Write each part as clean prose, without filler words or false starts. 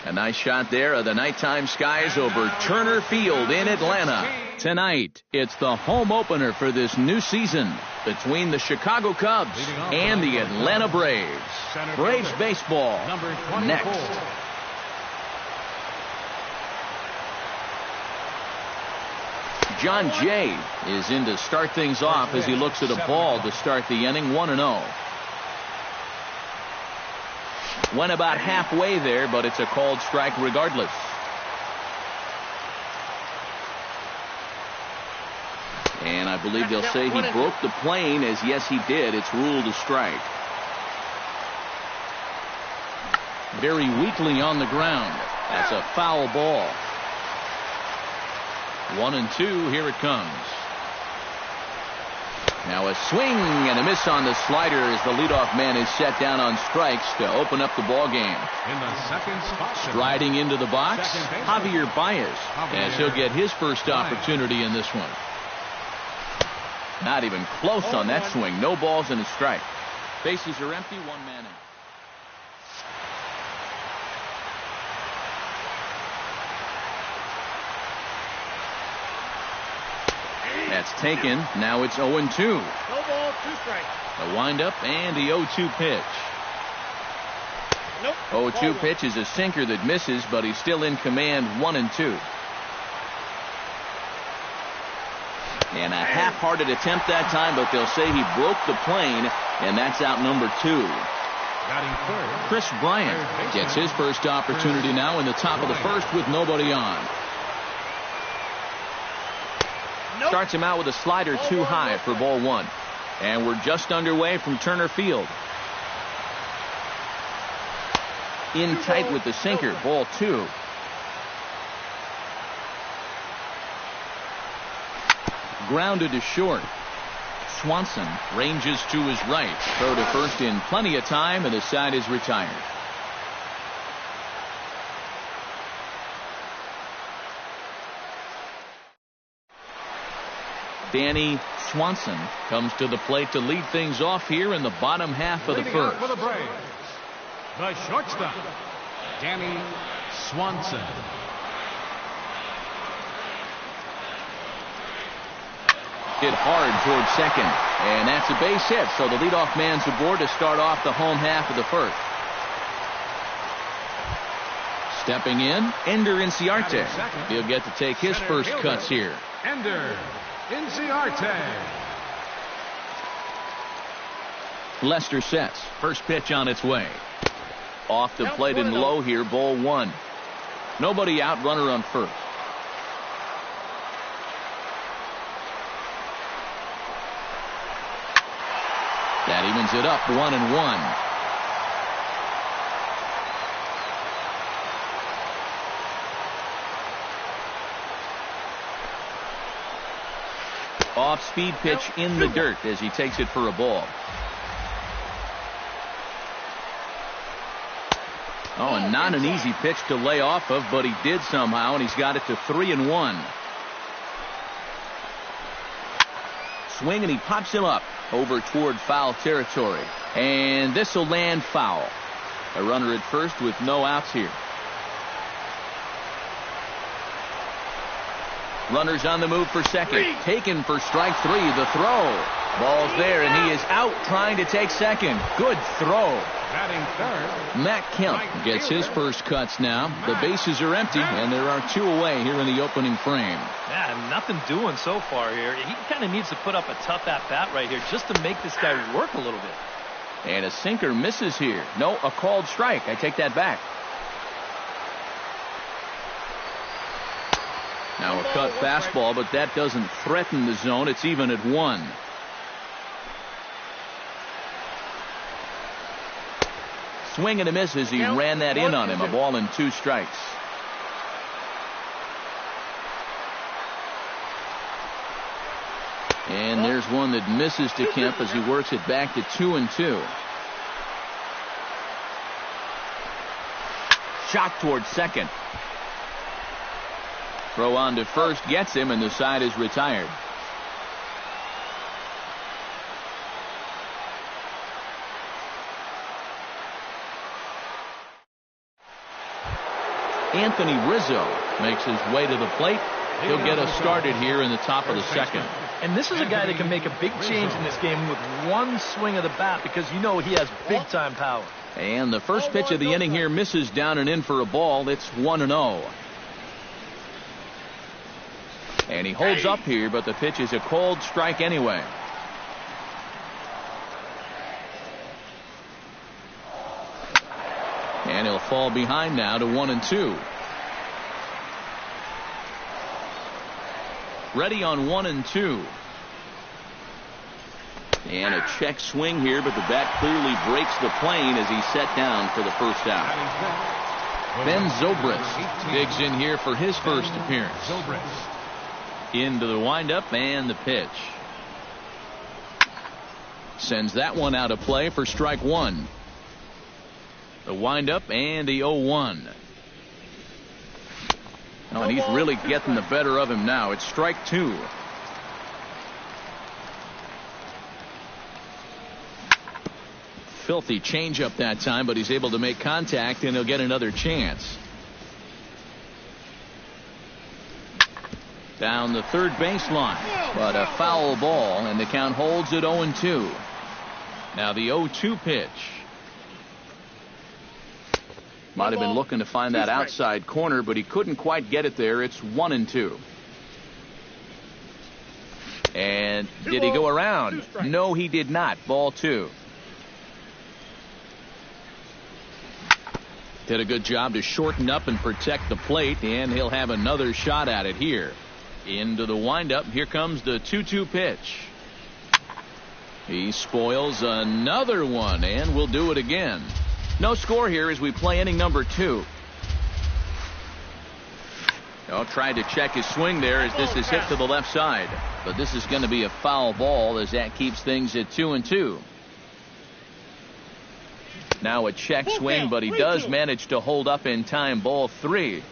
A nice shot there of the nighttime skies over Turner Field in Atlanta. Tonight, it's the home opener for this new season between the Chicago Cubs and the Atlanta Braves. Braves baseball next. John Jay is in to start things off as he looks at a ball to start the inning, 1-0. Went about halfway there, but it's a called strike regardless. And I believe they'll say he broke the plane, as yes he did. It's ruled a strike. Very weakly on the ground. That's a foul ball. 1-2, here it comes. Now a swing and a miss on the slider as the leadoff man is set down on strikes to open up the ball game. In the second spot, striding into the box, Javier Baez, as he'll get his first opportunity in this one. Not even close on that swing. No balls and a strike. Bases are empty, one man out. That's taken. Now it's 0-2. No ball, 2 strikes. The windup and the 0-2 pitch. Nope. 0-2 pitch is a sinker that misses, but he's still in command, 1-2. And a half-hearted attempt that time, but they'll say he broke the plane, and that's out number 2. Chris Bryant gets his first opportunity now in the top of the first with nobody on. Nope. Starts him out with a slider too high for ball 1. And we're just underway from Turner Field. In tight with the sinker, ball 2. Grounded to short. Swanson ranges to his right. Throw to first in plenty of time, and the side is retired. Danny Swanson comes to the plate to lead things off here in the bottom half of the first. For the Braves, the shortstop, Danny Swanson. Hit hard towards second, and that's a base hit, so the leadoff man's aboard to start off the home half of the first. Stepping in, Ender Inciarte. He'll get to take his first cuts here. Ender Inciarte. Lester sets. First pitch on its way. Off the plate and low here, ball 1. Nobody out, runner on first. That evens it up, 1-1. Off-speed pitch in the dirt as he takes it for a ball. Oh, and not an easy pitch to lay off of, but he did somehow, and he's got it to 3-1. Swing, and he pops him up over toward foul territory. And this will land foul. A runner at first with no outs here. Runners on the move for second. Taken for strike 3. The throw. Ball's there, and he is out trying to take second. Good throw. Batting third, Matt Kemp gets his first cuts now. The bases are empty, and there are 2 away here in the opening frame. Yeah, nothing doing so far here. He kind of needs to put up a tough at-bat right here just to make this guy work a little bit. And a sinker misses here. No, a called strike. I take that back. Now a cut fastball, but that doesn't threaten the zone. It's even at 1. Swing and a miss as he ran that in on him. A ball and 2 strikes. And there's one that misses to Kemp as he works it back to 2-2. Shot towards second. Throw on to first gets him, and the side is retired. Anthony Rizzo makes his way to the plate. He'll get us started here in the top of the second. And this is a guy that can make a big change in this game with one swing of the bat, because you know he has big-time power. And the first pitch of the inning here misses down and in for a ball. It's 1-0. And he holds up here, but the pitch is a cold strike anyway. And he'll fall behind now to 1-2. Ready on 1-2. And a check swing here, but the bat clearly breaks the plane as he's set down for the first out. Ben Zobrist digs in here for his first appearance. Into the windup and the pitch. Sends that one out of play for strike one. The windup and the 0-1. Oh, and he's really getting the better of him now. It's strike two. Filthy changeup that time, but he's able to make contact, and he'll get another chance. Down the third baseline, but a foul ball, and the count holds at 0-2. Now the 0-2 pitch. Might have been looking to find that outside corner, but he couldn't quite get it there. It's 1-2. And did he go around? No, he did not. Ball two. Did a good job to shorten up and protect the plate, and he'll have another shot at it here. Into the windup. Here comes the 2-2 pitch. He spoils another one, and we'll do it again. No score here as we play inning number 2. Tried to check his swing there as this is hit to the left side. But this is going to be a foul ball as that keeps things at 2-2. Now a check swing, but he does manage to hold up in time. Ball 3.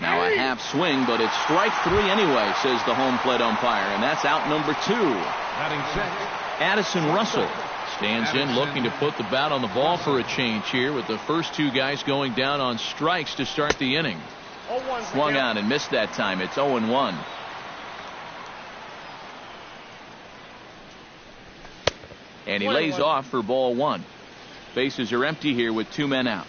Now a half swing, but it's strike 3 anyway, says the home plate umpire. And that's out number 2. Addison Russell stands in, looking to put the bat on the ball for a change here, with the first two guys going down on strikes to start the inning. Swung on and missed that time. It's 0-1. And he lays off for ball 1. Bases are empty here with 2 men out.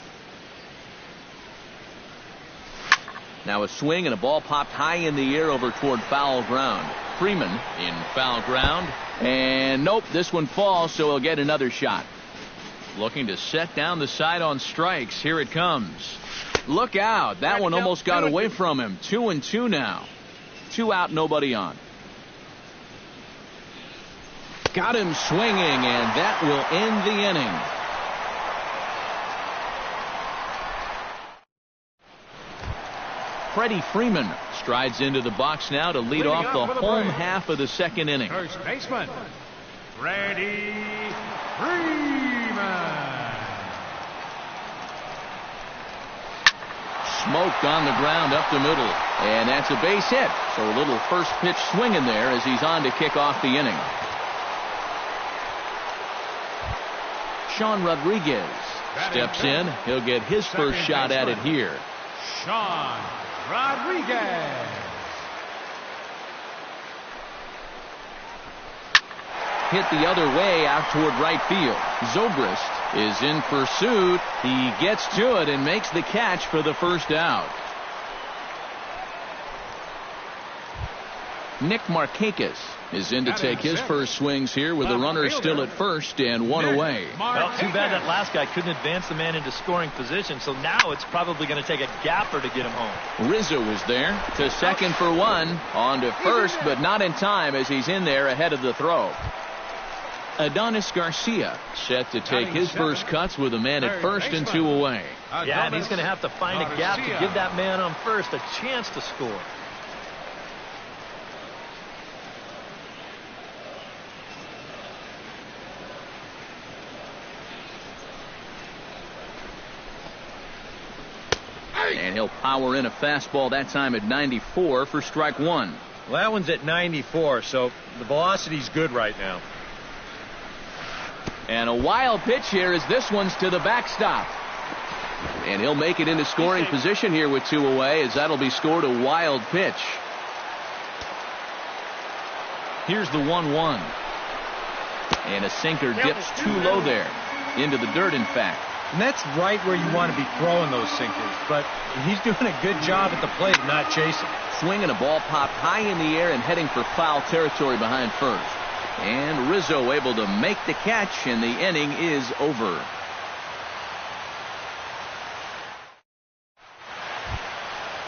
Now a swing, and a ball popped high in the air over toward foul ground. Freeman in foul ground. And nope, this one falls, so he'll get another shot. Looking to set down the side on strikes. Here it comes. Look out. That one almost got away from him. 2-2 now. 2 out, nobody on. Got him swinging, and that will end the inning. Freddie Freeman strides into the box now to lead off the home half of the second inning. First baseman, Freddie Freeman. Smoked on the ground up the middle, and that's a base hit. So a little first pitch swing in there as he's on to kick off the inning. Sean Rodriguez steps in. He'll get his first shot at it here. Sean Rodriguez. Hit the other way out toward right field. Zobrist is in pursuit. He gets to it and makes the catch for the first out. Nick Markakis is in to take his first swings here with the runner still at first and 1 away. Well, too bad that last guy couldn't advance the man into scoring position, so now it's probably going to take a gapper to get him home. Rizzo is there to second for 1. On to first, but not in time as he's in there ahead of the throw. Adonis Garcia set to take his first cuts with a man at first and 2 away. Yeah, and he's going to have to find a gap to give that man on first a chance to score. And he'll power in a fastball that time at 94 for strike 1. Well, that one's at 94, so the velocity's good right now. And a wild pitch here as this one's to the backstop. And he'll make it into scoring position here with 2 away, as that'll be scored a wild pitch. Here's the 1-1. And a sinker dips too low there. Into the dirt, in fact. And that's right where you want to be throwing those sinkers. But he's doing a good job at the plate, not chasing. Swinging a ball popped high in the air and heading for foul territory behind first. And Rizzo able to make the catch, and the inning is over.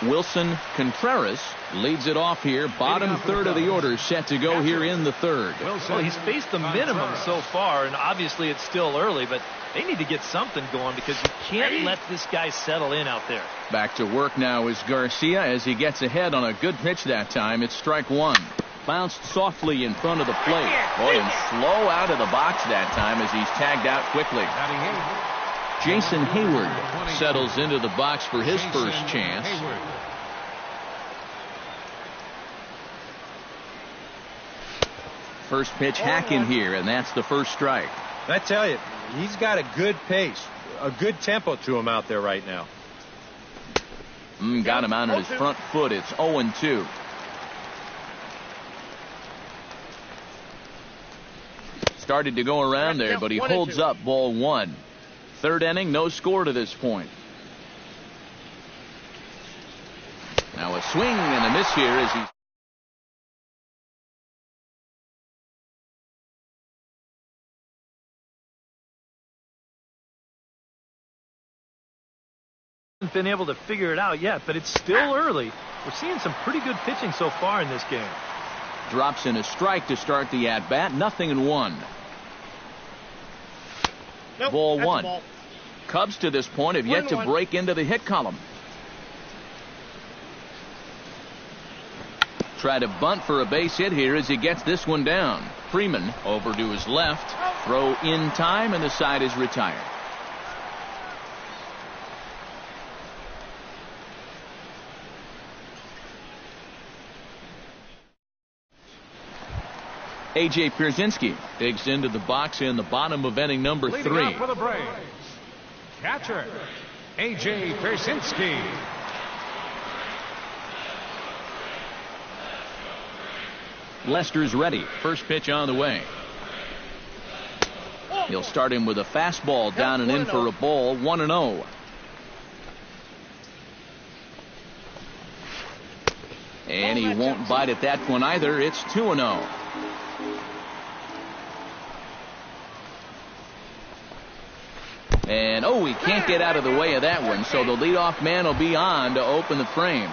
Wilson Contreras leads it off here. Bottom third of the order set to go here in the third. Well, he's faced the minimum so far, and obviously it's still early, but they need to get something going because you can't let this guy settle in out there. Back to work now is Garcia as he gets ahead on a good pitch that time. It's strike 1. Bounced softly in front of the plate. Boy, and slow out of the box that time as he's tagged out quickly. Jason Hayward settles into the box for his first chance. First pitch hack in here, and that's the first strike. I tell you, he's got a good pace, a good tempo to him out there right now. Got him out on his front foot. It's 0-2. Started to go around there, but he holds up ball 1. Third inning, no score to this point. Now a swing and a miss here as he's been able to figure it out yet, but it's still early. We're seeing some pretty good pitching so far in this game. drops in a strike to start the at-bat. 0-1. Nope, Ball that's a 1. ball. Cubs to this point have yet to 1-1. break into the hit column. Try to bunt for a base hit here as he gets this one down. Freeman over to his left. Throw in time, and the side is retired. A.J. Pierzynski digs into the box in the bottom of inning number Leading 3. up for the Braves, catcher A.J. Pierzynski. Lester's ready. First pitch on the way. He'll start him with a fastball down and in for a ball. 1-0. And he won't bite at that one either. It's 2-0. And he can't get out of the way of that one, so the leadoff man will be on to open the frame.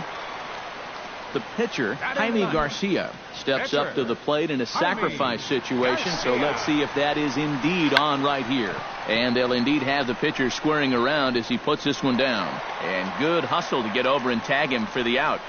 The pitcher, Jaime Garcia, steps up to the plate in a sacrifice situation, so let's see if that is indeed on right here. And they'll indeed have the pitcher squaring around as he puts this one down. And good hustle to get over and tag him for the out.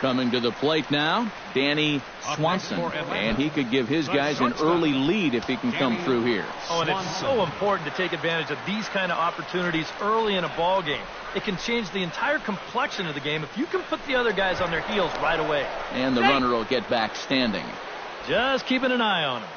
Coming to the plate now, Danny Swanson, and he could give his guys an early lead if he can come through here. Oh, and it's so important to take advantage of these kind of opportunities early in a ball game. It can change the entire complexion of the game if you can put the other guys on their heels right away. And the runner will get back standing. Just keeping an eye on him.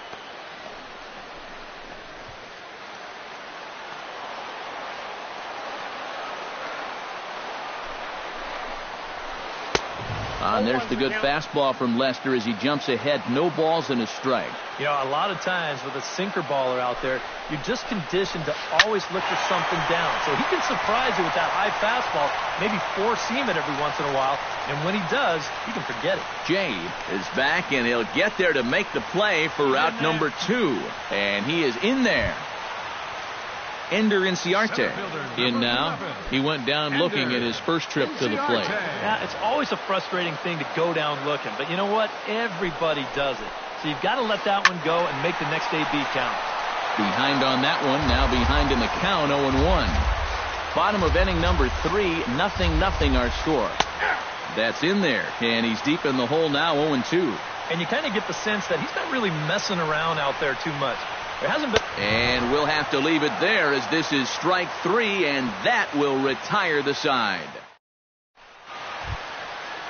And there's the good fastball from Lester as he jumps ahead. No balls and a strike. You know, a lot of times with a sinker baller out there, you're just conditioned to always look for something down. So he can surprise you with that high fastball, maybe four seam it every once in a while. And when he does, you can forget it. Jay is back, and he'll get there to make the play for route number 2. And he is in there. Ender Inciarte in now. He went down looking at his first trip to the plate. Yeah, it's always a frustrating thing to go down looking, but you know what? Everybody does it. So you've got to let that one go and make the next AB count. Behind on that one, now behind in the count, 0-1. Bottom of inning number 3, 0-0 our score. That's in there, and he's deep in the hole now, 0-2. And you kind of get the sense that he's not really messing around out there too much. There hasn't been. And we'll have to leave it there as this is strike 3, and that will retire the side.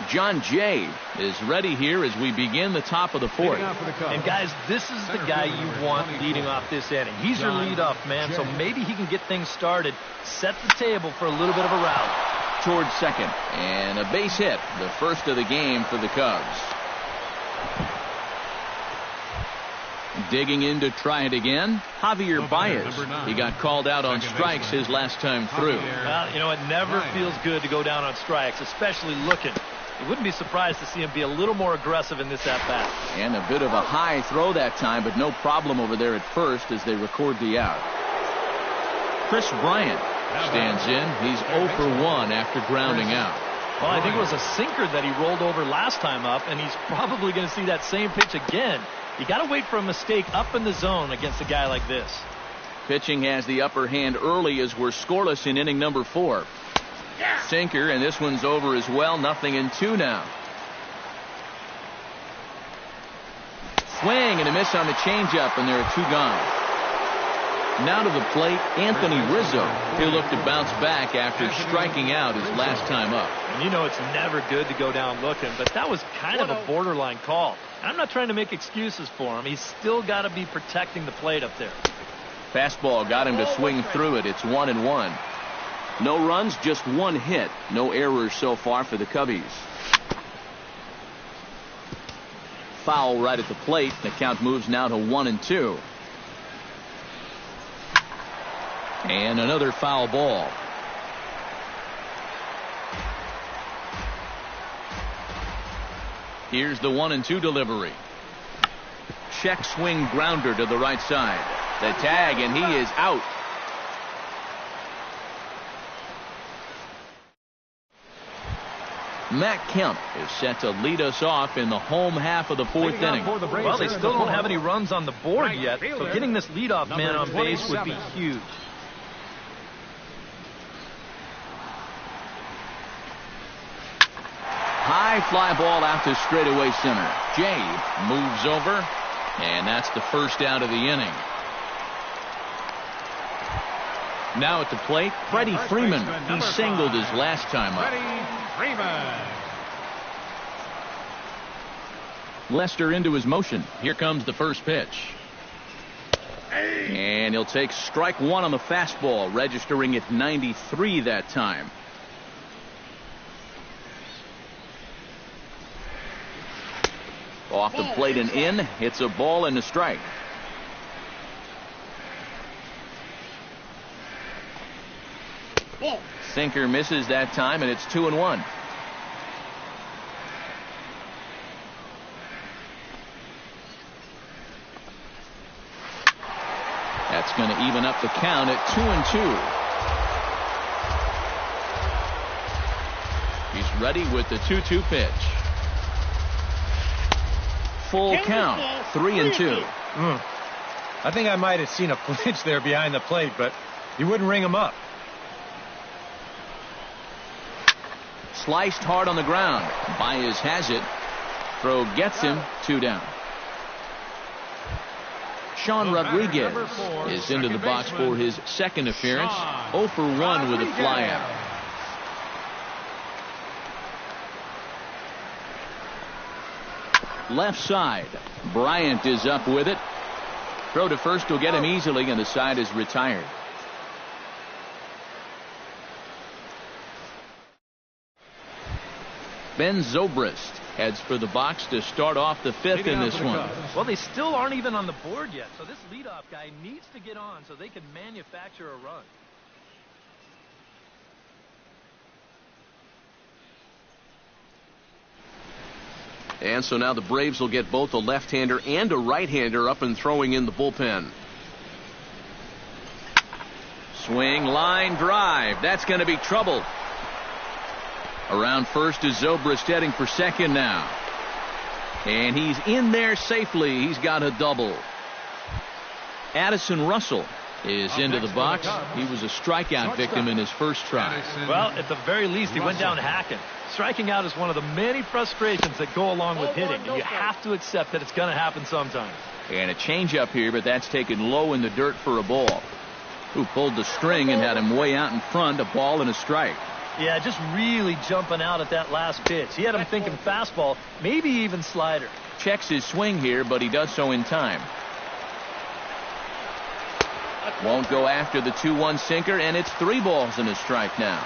John Jay is ready here as we begin the top of the fourth. And guys, this is the guy you want leading off this inning. He's your leadoff man, so maybe he can get things started, set the table for a little bit of a rally. Towards second, and a base hit, the first of the game for the Cubs. Digging in to try it again, Javier Baez. He got called out on strikes his last time through. Well, you know, it never feels good to go down on strikes, especially looking. You wouldn't be surprised to see him be a little more aggressive in this at-bat. And a bit of a high throw that time, but no problem over there at first as they record the out. Chris Bryant stands in. He's 0 for 1 after grounding out. Well, I think it was a sinker that he rolled over last time up, and he's probably going to see that same pitch again. You got to wait for a mistake up in the zone against a guy like this. Pitching has the upper hand early as we're scoreless in inning number 4. Sinker, and this one's over as well. 0-2 now. Swing and a miss on the changeup, and there are 2 gone. Now to the plate, Anthony Rizzo. He'll look to bounce back after striking out his last time up. And you know it's never good to go down looking, but that was kind of a borderline call. I'm not trying to make excuses for him. He's still got to be protecting the plate up there. Fastball got him to swing through it. It's 1-1. No runs, just 1 hit. No errors so far for the Cubbies. Foul right at the plate. The count moves now to 1-2. And another foul ball. Here's the 1-2 delivery. Check swing grounder to the right side. The tag, and he is out. Matt Kemp is set to lead us off in the home half of the 4th inning. Well, they still don't have any runs on the board yet, so getting this leadoff man on base would be huge. High fly ball out to straightaway center. Jay moves over, and that's the first out of the inning. Now at the plate, Freddie Freeman. He singled his last time up. Lester into his motion. Here comes the first pitch. And he'll take strike 1 on the fastball, registering at 93 that time. Off the plate and in. Hits a ball and a strike. Sinker misses that time, and it's 2-1. That's going to even up the count at 2-2. He's ready with the 2-2 pitch. Full count, 3-2. I think I might have seen a flinch there behind the plate, but he wouldn't ring him up. Sliced hard on the ground. Baez has it. Throw gets him. 2 down. Sean Rodriguez is into the box for his second appearance. 0 for 1 with a flyout. Left side. Bryant is up with it. Throw to first will get him easily, and the side is retired. Ben Zobrist heads for the box to start off the 5th in this one. Well, they still aren't even on the board yet, so this leadoff guy needs to get on so they can manufacture a run. And so now the Braves will get both a left-hander and a right-hander up and throwing in the bullpen. Swing, line, drive. That's going to be trouble. Around first is Zobrist heading for second now. And he's in there safely. He's got a double. Addison Russell is into the box. He was a strikeout victim in his first try. Well, at the very least, he went down hacking. Striking out is one of the many frustrations that go along with hitting, and you have to accept that it's going to happen sometimes. And a changeup here, but that's taken low in the dirt for a ball. Who pulled the string and had him way out in front, a ball and a strike. Yeah, just really jumping out at that last pitch. He had him thinking fastball, maybe even slider. Checks his swing here, but he does so in time. Won't go after the 2-1 sinker, and it's 3 balls and a strike now.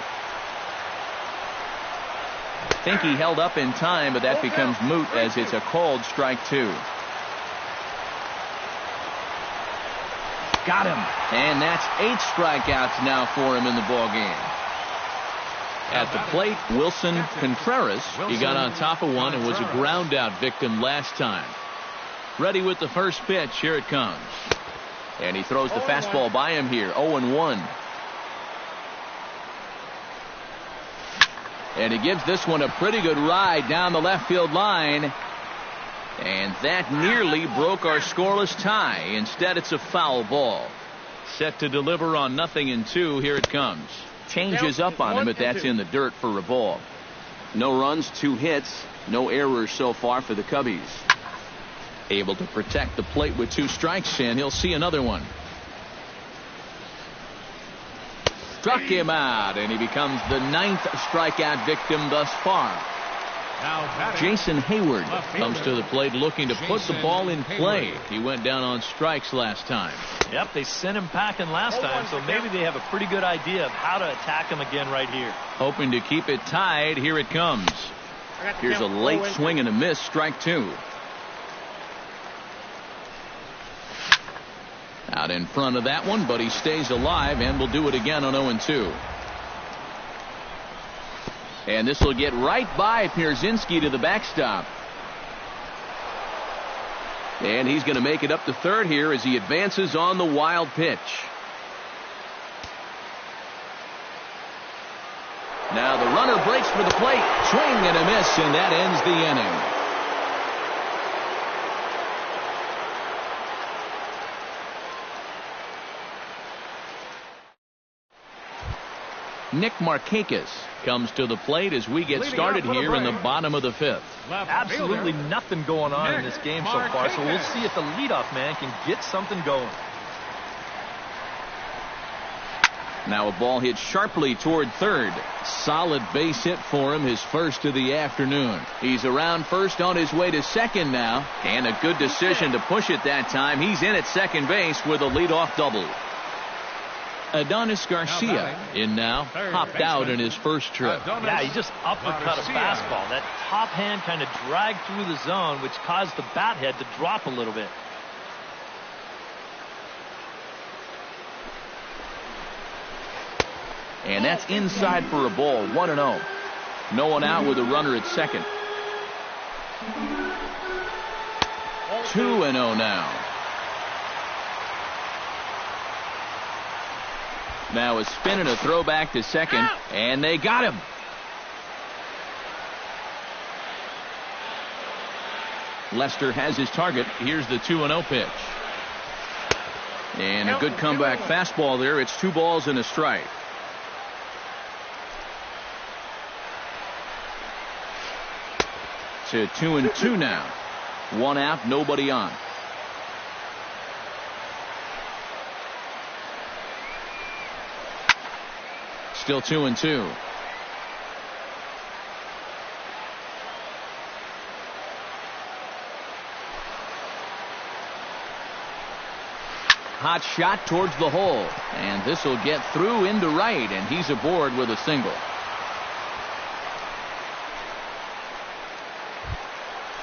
Think he held up in time, but that becomes moot as it's a called strike 2. Got him. And that's 8 strikeouts now for him in the ballgame. At the plate, Wilson Contreras. He got on top of one and was a ground out victim last time. Ready with the first pitch. Here it comes. And he throws the fastball by him here. 0-1. And he gives this one a pretty good ride down the left field line. And that nearly broke our scoreless tie. Instead, it's a foul ball. Set to deliver on 0-2. Here it comes. Changes up on him, but that's in the dirt for a ball. No runs, 2 hits, no errors so far for the Cubbies. Able to protect the plate with 2 strikes, and he'll see another one. Struck him out, and he becomes the 9th strikeout victim thus far. Jason Hayward comes to the plate looking to put the ball in play. He went down on strikes last time. Yep, they sent him packing last time, so maybe they have a pretty good idea of how to attack him again right here. Hoping to keep it tied. Here it comes. Here's a late swing and a miss. Strike 2. Out in front of that one, but he stays alive and will do it again on 0-2. And this will get right by Pierzynski to the backstop. And he's going to make it up to third here as he advances on the wild pitch. Now the runner breaks for the plate. Swing and a miss, and that ends the inning. Nick Markakis comes to the plate as we get started here in the bottom of the 5th. Absolutely nothing going on in this game so far, so we'll see if the leadoff man can get something going. Now a ball hit sharply toward third. Solid base hit for him, his first of the afternoon. He's around first on his way to second now, and a good decision to push it that time. He's in at second base with a leadoff double. Adonis Garcia in now, hopped out in his first trip. Yeah, he just uppercut a fastball. That top hand kind of dragged through the zone, which caused the bat head to drop a little bit. And that's inside for a ball. 1-0. No one out with a runner at second. 2-0 now. Now a spin and a throw back to second, and they got him. Lester has his target. Here's the 2-0 pitch. And a good comeback fastball there. It's 2 balls and a strike. To 2-2 now. 1 out, nobody on. Still 2-2. Hot shot towards the hole, and this will get through into right, and he's aboard with a single.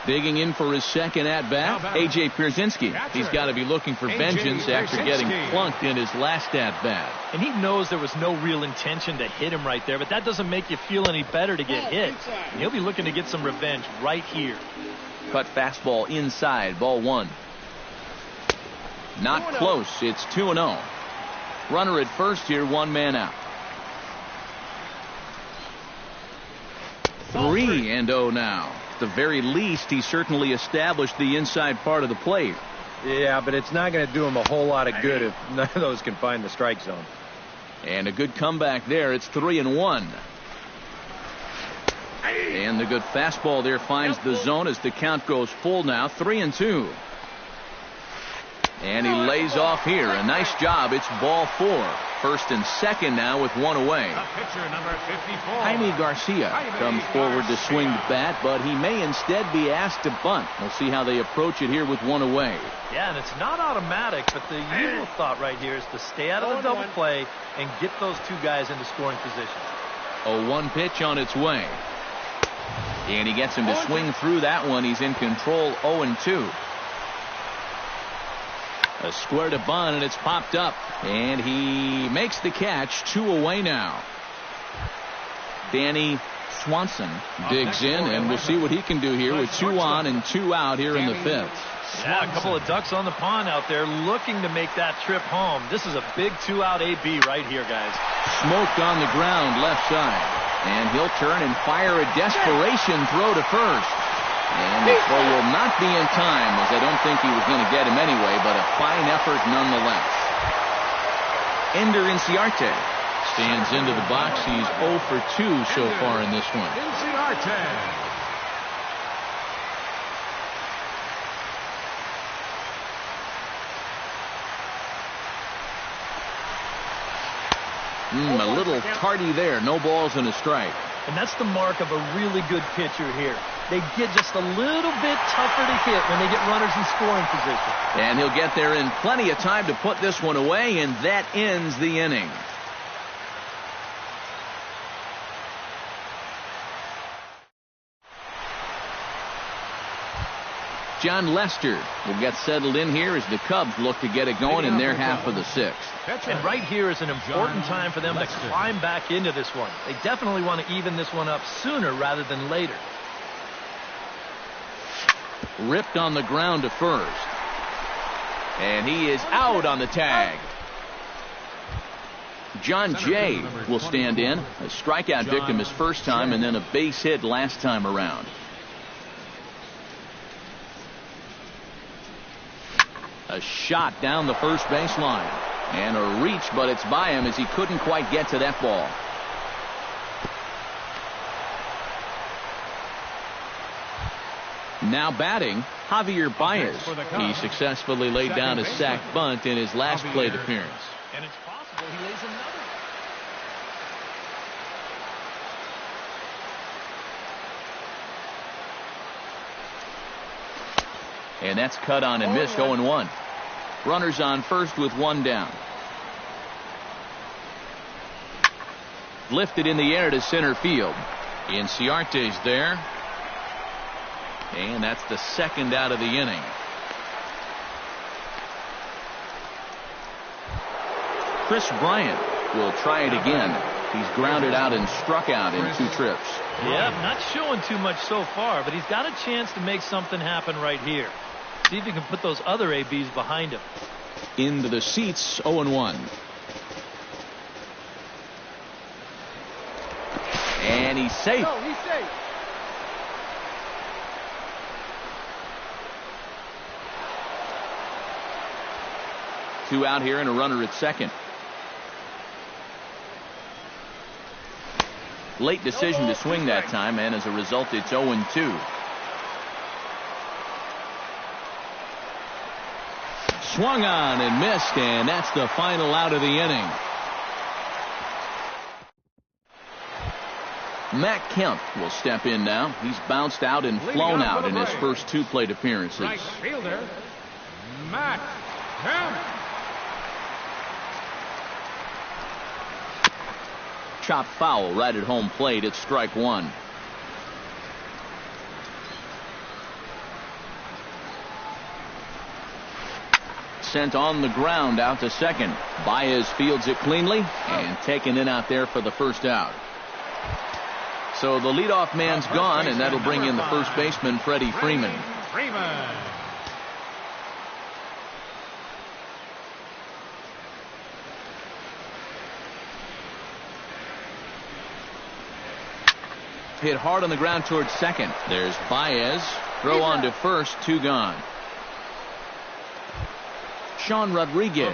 Digging in for his second at-bat, A.J. Pierzynski. He's got to be looking for vengeance after getting plunked in his last at-bat. And he knows there was no real intention to hit him right there, but that doesn't make you feel any better to get hit. And he'll be looking to get some revenge right here. Cut fastball inside, ball 1. Not close. It's 2-0. Runner at first here, 1 man out. 3-0 now. At the very least, he certainly established the inside part of the plate. Yeah, but it's not going to do him a whole lot of good if none of those can find the strike zone. And a good comeback there. It's 3-1. And the good fastball there finds the zone as the count goes full now. 3-2. And he lays off here. A nice job. It's ball 4. First and second now with one away. The pitcher, number 54. Jaime Garcia comes forward to swing the bat, but he may instead be asked to bunt. We'll see how they approach it here with one away. Yeah, and it's not automatic, but the usual thought right here is to stay out of the double play and get those two guys into scoring position. A 1 pitch on its way. And he gets him to swing through that one. He's in control 0-2. A square to bunt, and it's popped up. And he makes the catch. 2 away now. Danny Swanson digs in, and we'll see what he can do here with 2 on and 2 out here in the 5th. Yeah, a couple of ducks on the pond out there looking to make that trip home. This is a big 2-out AB right here, guys. Smoked on the ground left side. And he'll turn and fire a desperation throw to first. And the throw will not be in time, as I don't think he was going to get him anyway, but a fine effort nonetheless. Ender Inciarte stands into the box. He's 0 for 2 so far in this one. Inciarte. A little tardy there. No balls and a strike. And that's the mark of a really good pitcher here. They get just a little bit tougher to hit when they get runners in scoring position. And he'll get there in plenty of time to put this one away, and that ends the inning. John Lester will get settled in here as the Cubs look to get it going in their half of the 6th. And right here is an important time for them to climb back into this one. They definitely want to even this one up sooner rather than later. Ripped on the ground to first. And he is out on the tag. John Jay will stand in. A strikeout victim his first time, and then a base hit last time around. A shot down the first baseline. And a reach, but it's by him as he couldn't quite get to that ball. Now batting, Javier Baez. He successfully laid down a sac bunt in his last plate appearance. And it's possible he lays another. And that's cut on and missed. 0-1. Runners on first with 1 down. Lifted in the air to center field. Inciarte's there. And that's the second out of the inning. Chris Bryant will try it again. He's grounded out and struck out in 2 trips. Yeah, not showing too much so far, but he's got a chance to make something happen right here. See if he can put those other ABs behind him. Into the seats, 0-1. And he's safe. No, he's safe. Two out here and a runner at second. Late decision to swing that time, and as a result, it's 0-2. Swung on and missed, and that's the final out of the inning. Matt Kemp will step in now. He's bounced out and flown out in his first 2 plate appearances. Right fielder, Matt Kemp. Chop foul right at home plate. It's strike 1. Sent on the ground out to second. Baez fields it cleanly and taken in out there for the first out. So the leadoff man's gone, and that'll bring in the first baseman, Freddie Freeman. Hit hard on the ground towards second. There's Baez. Throw on to first. 2 gone. Sean Rodriguez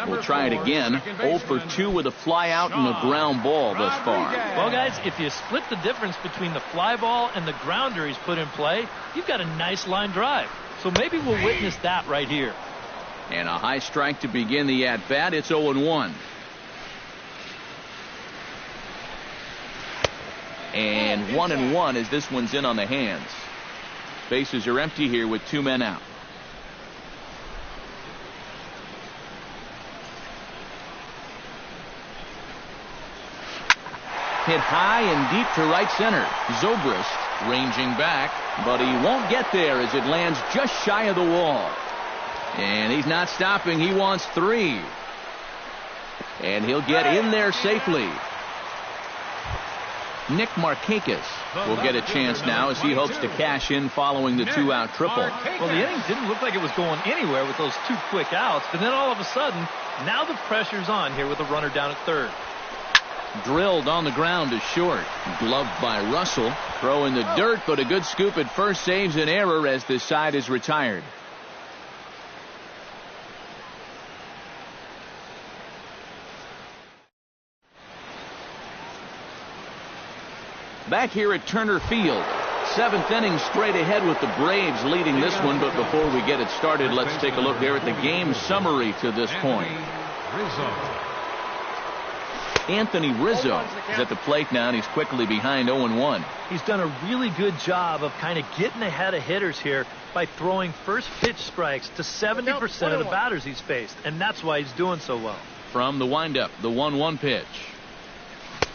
will try it again. 0 for 2 with a fly out and a ground ball thus far. Well, guys, if you split the difference between the fly ball and the grounder he's put in play, you've got a nice line drive. So maybe we'll witness that right here. And a high strike to begin the at-bat. It's 0-1. And 1-1 as this one's in on the hands. Bases are empty here with 2 men out. Hit high and deep to right center. Zobrist ranging back, but he won't get there as it lands just shy of the wall. And he's not stopping. He wants 3. And he'll get in there safely. Nick Markakis will get a chance now as he hopes to cash in following the 2-out triple. Well, the inning didn't look like it was going anywhere with those 2 quick outs, but then all of a sudden, now the pressure's on here with a runner down at third. Drilled on the ground to short. Gloved by Russell. Throw in the dirt, but a good scoop at first saves an error as this side is retired. Back here at Turner Field. 7th inning straight ahead with the Braves leading this one, but before we get it started, let's take a look there at the game summary to this point. Anthony Rizzo is at the plate now, and he's quickly behind 0-1. He's done a really good job of kind of getting ahead of hitters here by throwing first pitch strikes to 70% of the batters he's faced, and that's why he's doing so well. From the windup, the 1-1 pitch.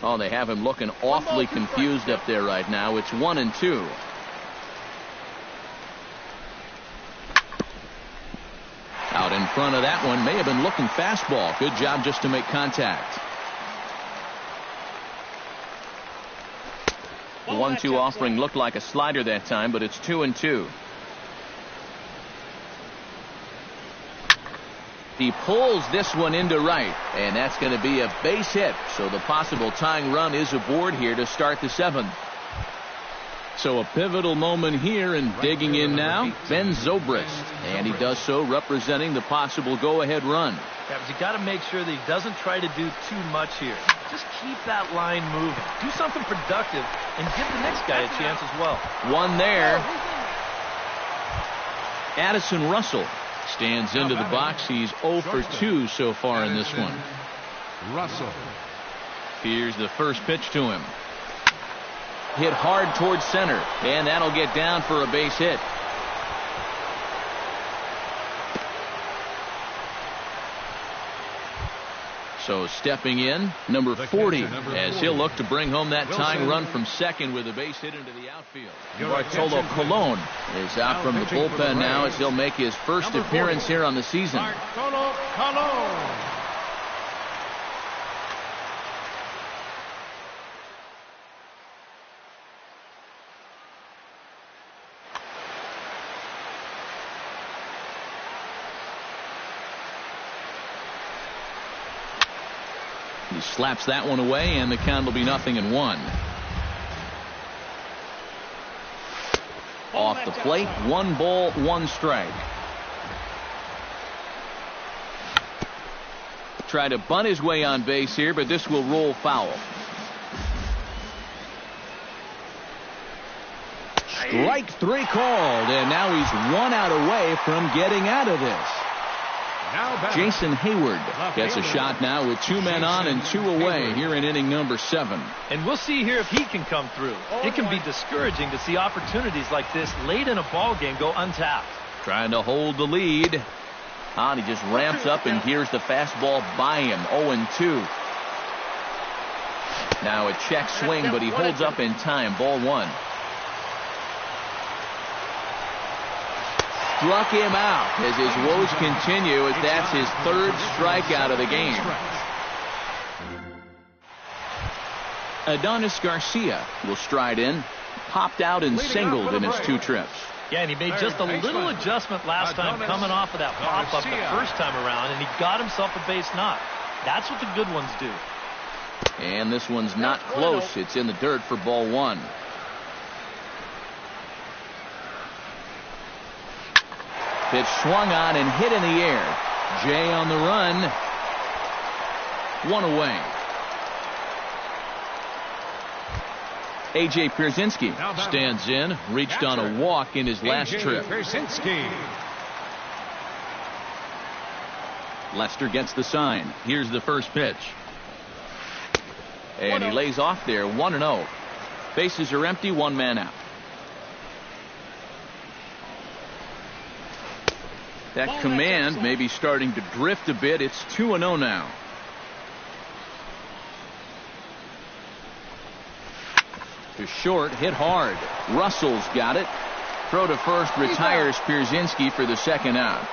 Oh, they have him looking awfully confused up there right now. It's 1-2. Out in front of that one, may have been looking fastball. Good job just to make contact. 1-2 offering looked like a slider that time, but it's 2-2. He pulls this one into right, and that's going to be a base hit. So the possible tying run is aboard here to start the 7th. So a pivotal moment here, and digging in now, Ben Zobrist. And he does so representing the possible go-ahead run. Yeah, but you got to make sure that he doesn't try to do too much here. Just keep that line moving. Do something productive and give the next guy a chance as well. One there. Addison Russell stands into the box. He's 0 for 2 so far in this one. Russell. Here's the first pitch to him. Hit hard towards center, and that'll get down for a base hit. So stepping in, number 40, as he'll look to bring home that tying run from second with a base hit into the outfield. Bartolo Colon is out from the bullpen now as he'll make his first appearance here on the season. Bartolo Colon. He slaps that one away, and the count will be 0-1. Off the plate, 1 ball, 1 strike. Try to bunt his way on base here, but this will roll foul. Strike 3 called, and now he's 1 out away from getting out of this. Jason Hayward gets a shot now with 2 men on and 2 away here in inning number 7. And we'll see here if he can come through. It can be discouraging to see opportunities like this late in a ball game go untapped. Trying to hold the lead. And he just ramps up and here's the fastball by him. 0-2. Now a check swing, but he holds up in time. Ball 1. Struck him out as his woes continue, as that's his 3rd strikeout of the game. Adonis Garcia will stride in. Popped out and singled in his 2 trips. Yeah, and he made just a little adjustment last time coming off of that pop-up the first time around, and he got himself a base knock. That's what the good ones do. And this one's not close. It's in the dirt for ball 1. Pitch swung on and hit in the air. Jay on the run. 1 away. A.J. Pierzynski stands in. Reached on a walk in his last trip. Pierzynski. Lester gets the sign. Here's the first pitch. And he lays off there, 1-0. Bases are empty, one man out. That command may be starting to drift a bit. It's 2-0 now. To short, hit hard. Russell's got it. Throw to first retires Pierzynski for the second out.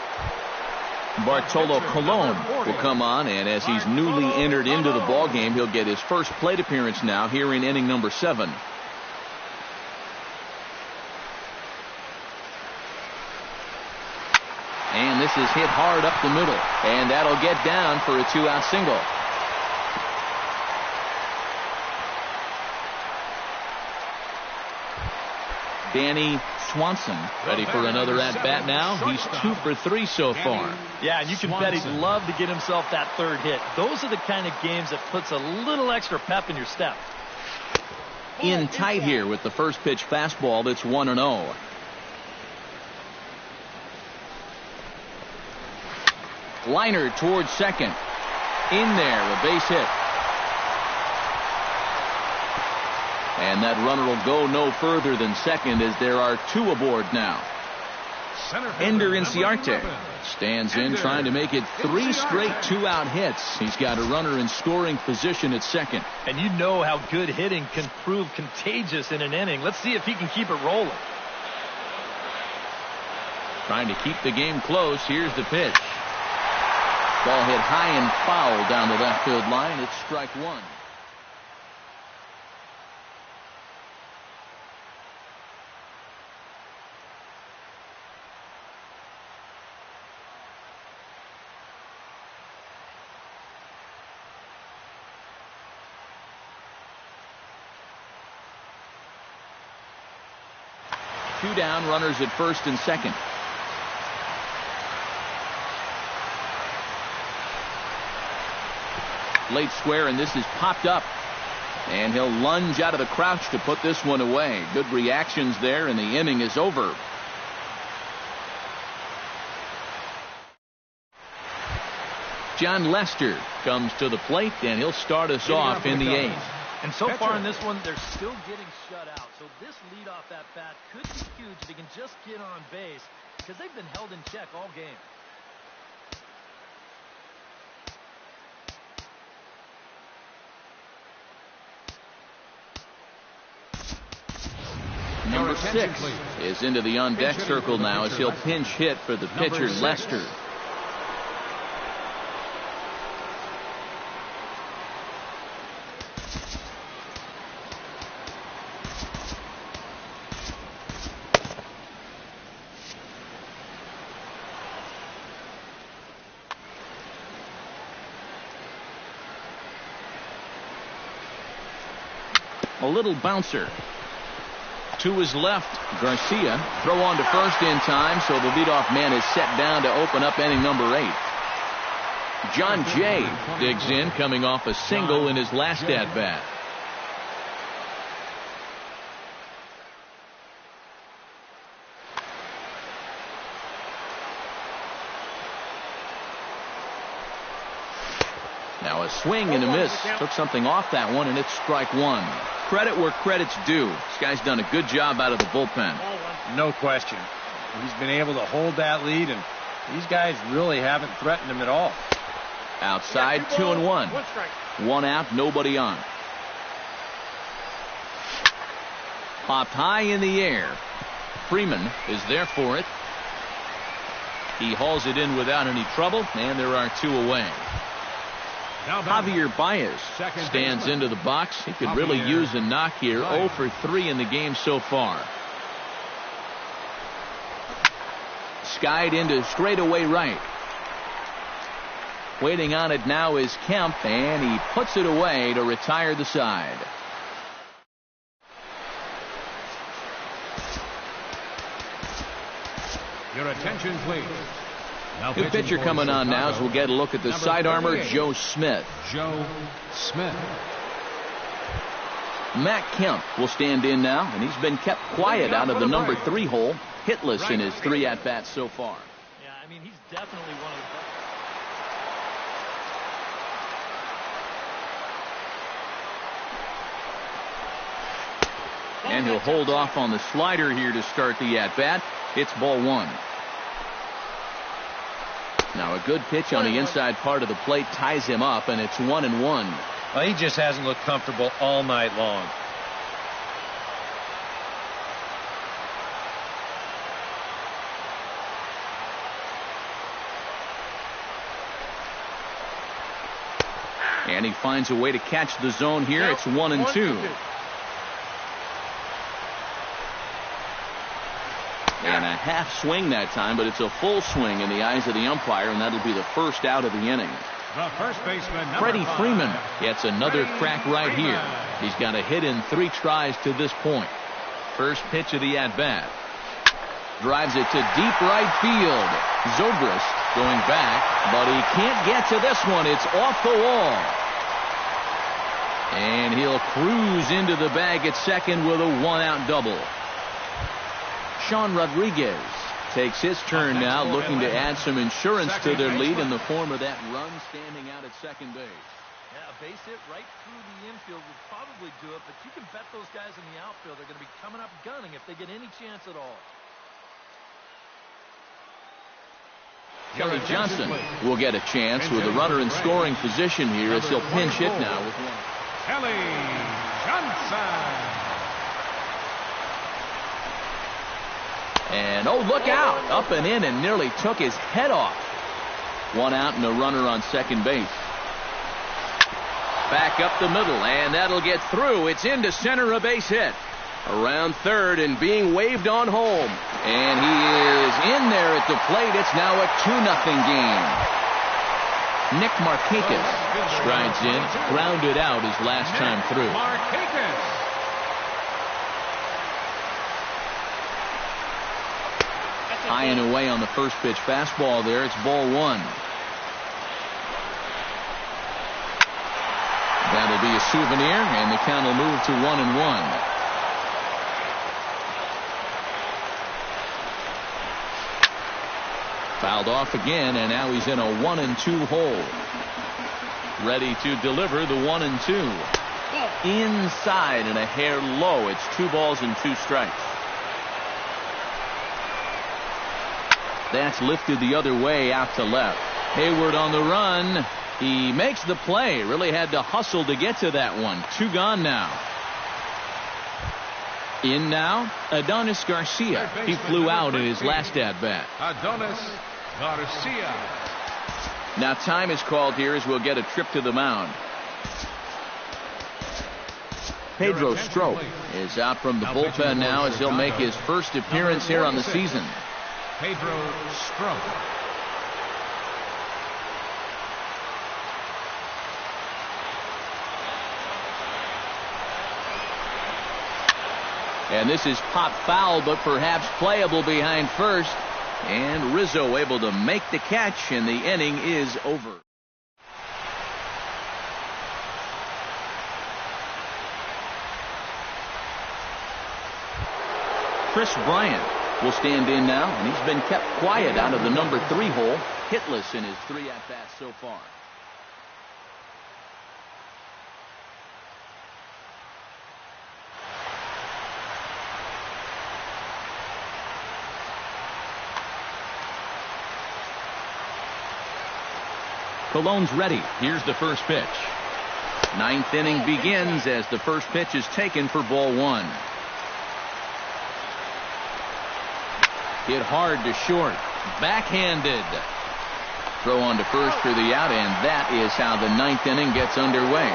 Bartolo Colon will come on, and as he's newly entered into the ballgame, he'll get his first plate appearance now here in inning number 7. And this is hit hard up the middle, and that'll get down for a 2-out single. Danny Swanson ready for another at-bat now. He's 2 for 3 so far. Yeah, and you can bet he'd love to get himself that third hit. Those are the kind of games that puts a little extra pep in your step. In tight here with the first pitch fastball. That's 1-0. Liner towards second. In there, a base hit. And that runner will go no further than second as there are 2 aboard now. Ender Inciarte stands in trying to make it 3 straight 2-out hits. He's got a runner in scoring position at second. And you know how good hitting can prove contagious in an inning. Let's see if he can keep it rolling. Trying to keep the game close. Here's the pitch. Ball hit high and foul down the left field line. It's strike 1. Two down, runners at first and second. Late square, and this is popped up. And he'll lunge out of the crouch to put this one away. Good reactions there, and the inning is over. John Lester comes to the plate, and he'll start us off in the 8th. And so far in this one, they're still getting shut out. So this leadoff at bat could be huge if they can just get on base, because they've been held in check all game. Number 6 is into the on-deck circle now as he'll pinch hit for the pitcher, Lester. A little bouncer. To his left, Garcia. Throw on to first in time, so the leadoff man is set down to open up inning number 8. John Jay digs in, coming off a single in his last at-bat. Now a swing and a miss. Took something off that one, and it's strike 1. Credit where credit's due. This guy's done a good job out of the bullpen. No question. He's been able to hold that lead, and these guys really haven't threatened him at all. Outside, 2-1. 1 out, nobody on. Popped high in the air. Freeman is there for it. He hauls it in without any trouble, and there are 2 away. Javier Baez stands into the box. He could really use a knock here. 0 for 3 in the game so far. Skied into straightaway right. Waiting on it now is Kemp, and he puts it away to retire the side. Your attention, please. New pitcher coming on now as we'll get a look at the side armor, Joe Smith. Joe Smith. Matt Kemp will stand in now, and he's been kept quiet out of the number 3 hole, hitless in his 3 at-bats so far. Yeah, I mean, he's definitely one of the best. And he'll hold off on the slider here to start the at-bat. It's ball one. Now a good pitch on the inside part of the plate ties him up, and it's 1-1. Well, he just hasn't looked comfortable all night long. And he finds a way to catch the zone here. It's 1-2. And a half swing that time, but it's a full swing in the eyes of the umpire, and that'll be the first out of the inning. The first baseman, Freddie Freeman gets another crack right here. He's got a hit in 3 tries to this point. First pitch of the at-bat. Drives it to deep right field. Zobrist going back, but he can't get to this one. It's off the wall. And he'll cruise into the bag at second with a 1-out double. Sean Rodriguez takes his turn now, looking to add some insurance to their lead in the form of that run standing out at second base. Yeah, a base hit right through the infield would probably do it, but you can bet those guys in the outfield are going to be coming up gunning if they get any chance at all. Kelly Johnson will get a chance with a runner in scoring position here as he'll pinch hit now with one. Kelly Johnson. And oh, look out, up and in, and nearly took his head off. 1 out and a runner on second base. Back up the middle, and that'll get through. It's into center, a base hit. Around third and being waved on home. And he is in there at the plate. It's now a 2-0 game. Nick Markakis strides in, grounded out his last time through. Markakis. High and away on the first pitch fastball there. It's ball one. That'll be a souvenir, and the count will move to 1-1. Fouled off again, and now he's in a 1-2 hole. Ready to deliver the 1-2. Inside and a hair low. It's 2 balls and 2 strikes. That's lifted the other way out to left. Hayward on the run. He makes the play. Really had to hustle to get to that one. 2 gone now. In now, Adonis Garcia. He flew out in his last at-bat. Adonis Garcia. Now time is called here as we'll get a trip to the mound. Pedro Strop is out from the bullpen now as he'll make his first appearance here on the season. Pedro Strop. And this is pop foul, but perhaps playable behind first. And Rizzo able to make the catch, and the inning is over. Chris Bryant will stand in now, and he's been kept quiet out of the number 3 hole, hitless in his 3 at-bats so far. Cologne's ready. Here's the first pitch. 9th inning begins as the first pitch is taken for ball 1. Hit hard to short. Backhanded. Throw on to first for the out, and that is how the 9th inning gets underway.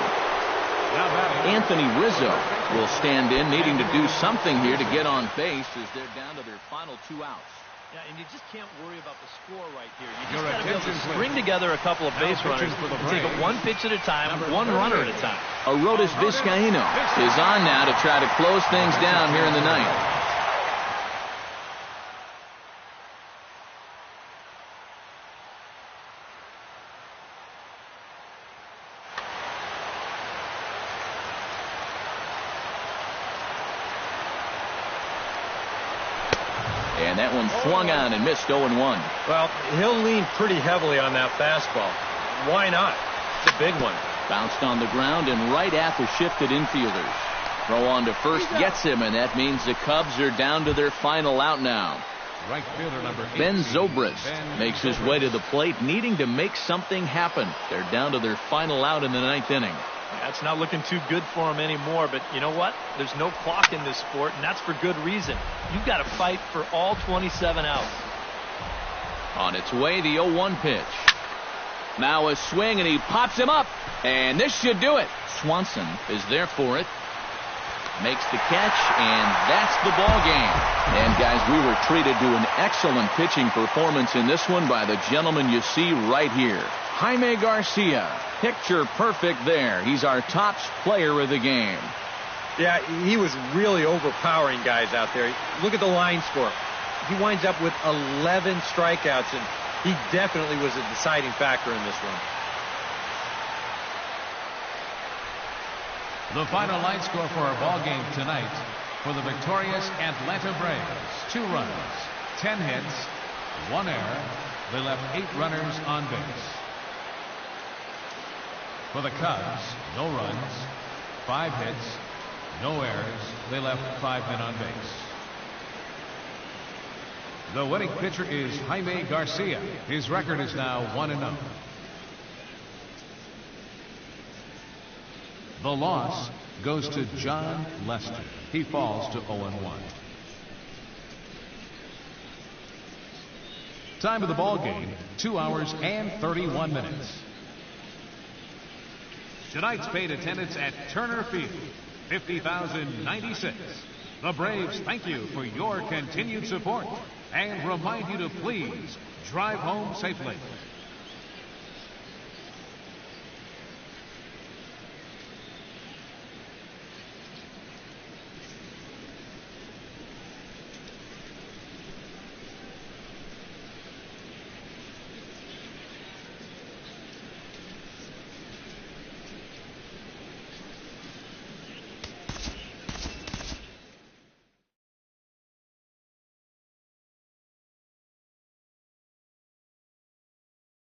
Anthony Rizzo will stand in, needing to do something here to get on base as they're down to their final 2 outs. Yeah, and you just can't worry about the score right here. You just got to be able to string together a couple of base runners and take it 1 pitch at a time, 1 runner at a time. Arodys Vizcaíno is on now to try to close things down here in the 9th. And that one swung on and missed 0-1. Well, he'll lean pretty heavily on that fastball. Why not? It's a big one. Bounced on the ground and right at the shifted infielders. Throw on to first gets him, and that means the Cubs are down to their final out now. Right fielder number 18, Ben Zobrist makes his way to the plate, needing to make something happen. They're down to their final out in the 9th inning. That's not looking too good for him anymore, but you know what? There's no clock in this sport, and that's for good reason. You've got to fight for all 27 outs. On its way, the 0-1 pitch. Now a swing, and he pops him up, and this should do it. Swanson is there for it. Makes the catch, and that's the ball game. And guys, we were treated to an excellent pitching performance in this one by the gentleman you see right here, Jaime Garcia. Picture perfect there. He's our top player of the game. Yeah, he was really overpowering guys out there. Look at the line score. He winds up with 11 strikeouts, and he definitely was a deciding factor in this one. The final line score for our ball game tonight for the victorious Atlanta Braves: 2 runs, 10 hits, 1 error. They left 8 runners on base. For the Cubs, no runs, 5 hits, no errors. They left 5 men on base. The winning pitcher is Jaime Garcia. His record is now 1-0. The loss goes to John Lester. He falls to 0-1. Time of the ball game, 2 hours and 31 minutes. Tonight's paid attendance at Turner Field, 50,096. The Braves thank you for your continued support and remind you to please drive home safely.